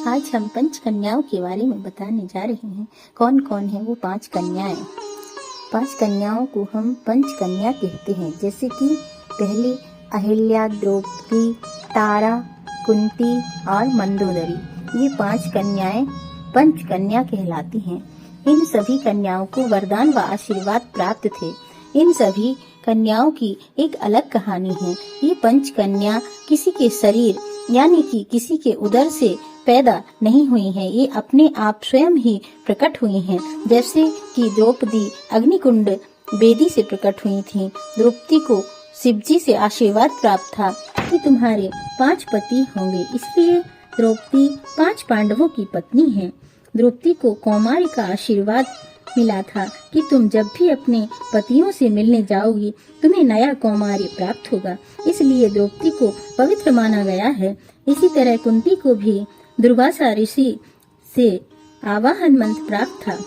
आज हम 5 कन्याओं के बारे में बताने जा रहे हैं। कौन कौन है वो 5 कन्याएं। 5 कन्याओं को हम पंचकन्या कहते हैं, जैसे कि पहली अहिल्या, द्रौपदी, तारा, कुंती और मंदोदरी। ये 5 कन्याएं पंचकन्या कहलाती हैं। इन सभी कन्याओं को वरदान व आशीर्वाद प्राप्त थे। इन सभी कन्याओं की एक अलग कहानी है। ये पंचकन्या किसी के शरीर यानी कि किसी के उदर से पैदा नहीं हुई हैं। ये अपने आप स्वयं ही प्रकट हुई हैं। जैसे कि द्रौपदी अग्निकुंड बेदी से प्रकट हुई थीं। द्रौपदी को शिवजी से आशीर्वाद प्राप्त था कि तुम्हारे 5 पति होंगे, इसलिए द्रौपदी 5 पांडवों की पत्नी है। द्रौपदी को कौमार्य का आशीर्वाद मिला था कि तुम जब भी अपने पतियों से मिलने जाओगी तुम्हें नया कौमार्य प्राप्त होगा, इसलिए द्रौपदी को पवित्र माना गया है। इसी तरह कुंती को भी दुर्वासा ऋषि से आवाहन मंत्र प्राप्त था,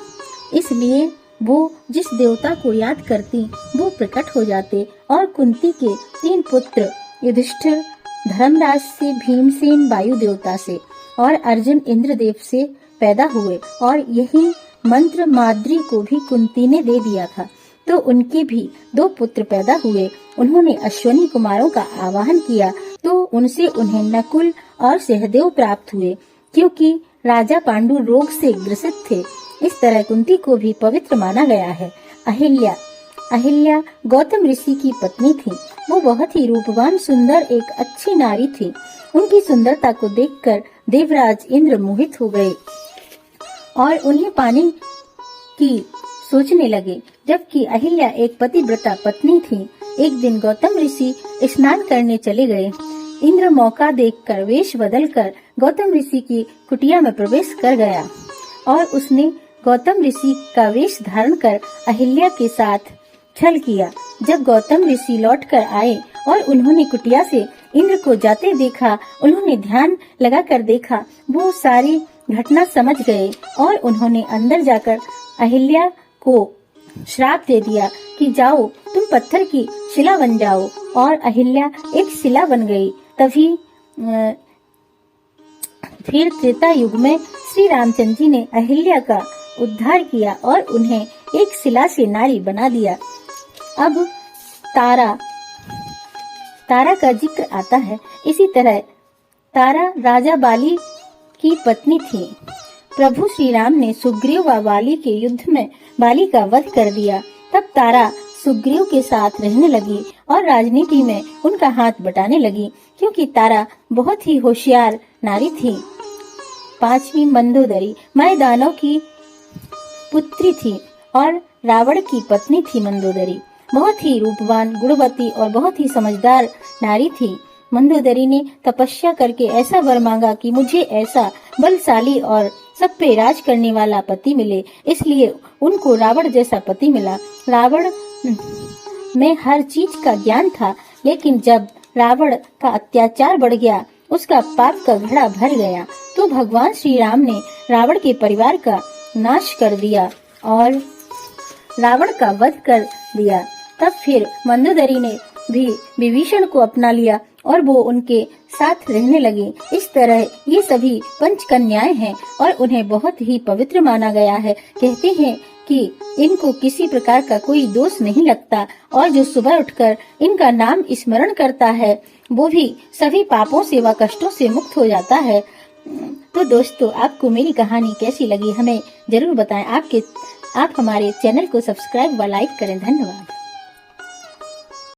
इसलिए वो जिस देवता को याद करती वो प्रकट हो जाते। और कुंती के 3 पुत्र युधिष्ठिर धर्मराज से, भीमसेन वायु देवता से और अर्जुन इंद्रदेव से पैदा हुए। और यही मंत्र माद्री को भी कुंती ने दे दिया था, तो उनके भी 2 पुत्र पैदा हुए। उन्होंने अश्वनी कुमारों का आवाहन किया तो उनसे उन्हें नकुल और सहदेव प्राप्त हुए, क्योंकि राजा पांडु रोग से ग्रसित थे। इस तरह कुंती को भी पवित्र माना गया है। अहिल्या गौतम ऋषि की पत्नी थी। वो बहुत ही रूपवान, सुंदर, एक अच्छी नारी थी। उनकी सुंदरता को देखकर देवराज इंद्र मोहित हो गए और उन्हें पाने की सोचने लगे। जबकि अहिल्या एक पतिव्रता पत्नी थी। एक दिन गौतम ऋषि स्नान करने चले गए। इंद्र मौका देखकर वेश बदलकर गौतम ऋषि की कुटिया में प्रवेश कर गया और उसने गौतम ऋषि का वेश धारण कर अहिल्या के साथ छल किया। जब गौतम ऋषि लौटकर आए और उन्होंने कुटिया से इंद्र को जाते देखा, उन्होंने ध्यान लगाकर देखा, वो सारी घटना समझ गए और उन्होंने अंदर जाकर अहिल्या को श्राप दे दिया कि जाओ तुम पत्थर की शिला बन जाओ। और अहिल्या एक शिला बन गई। तभी फिर त्रेता युग में श्री रामचंद्र जी ने अहिल्या का उद्धार किया और उन्हें एक शिला से नारी बना दिया। अब तारा का जिक्र आता है। इसी तरह तारा राजा बाली की पत्नी थी। प्रभु श्री राम ने सुग्रीव व बाली के युद्ध में बाली का वध कर दिया। तब तारा सुग्रीव के साथ रहने लगी और राजनीति में उनका हाथ बटाने लगी, क्योंकि तारा बहुत ही होशियार नारी थी। 5वीं मंदोदरी माय दानव की पुत्री थी और रावण की पत्नी थी। मंदोदरी बहुत ही रूपवान, गुणवती और बहुत ही समझदार नारी थी। मंदोदरी ने तपस्या करके ऐसा वर मांगा कि मुझे ऐसा बलशाली और सब पे राज करने वाला पति मिले, इसलिए उनको रावण जैसा पति मिला। रावण में हर चीज का ज्ञान था, लेकिन जब रावण का अत्याचार बढ़ गया, उसका पाप का घड़ा भर गया, तो भगवान श्री राम ने रावण के परिवार का नाश कर दिया और रावण का वध कर दिया। तब फिर मंदोदरी ने भी विभीषण को अपना लिया और वो उनके साथ रहने लगी। इस तरह ये सभी पंचकन्याएं हैं और उन्हें बहुत ही पवित्र माना गया है। कहते हैं कि इनको किसी प्रकार का कोई दोष नहीं लगता और जो सुबह उठकर इनका नाम स्मरण करता है वो भी सभी पापों से व कष्टों से मुक्त हो जाता है। तो दोस्तों, आपको मेरी कहानी कैसी लगी हमें जरूर बताएं। आप हमारे चैनल को सब्सक्राइब व लाइक करें। धन्यवाद।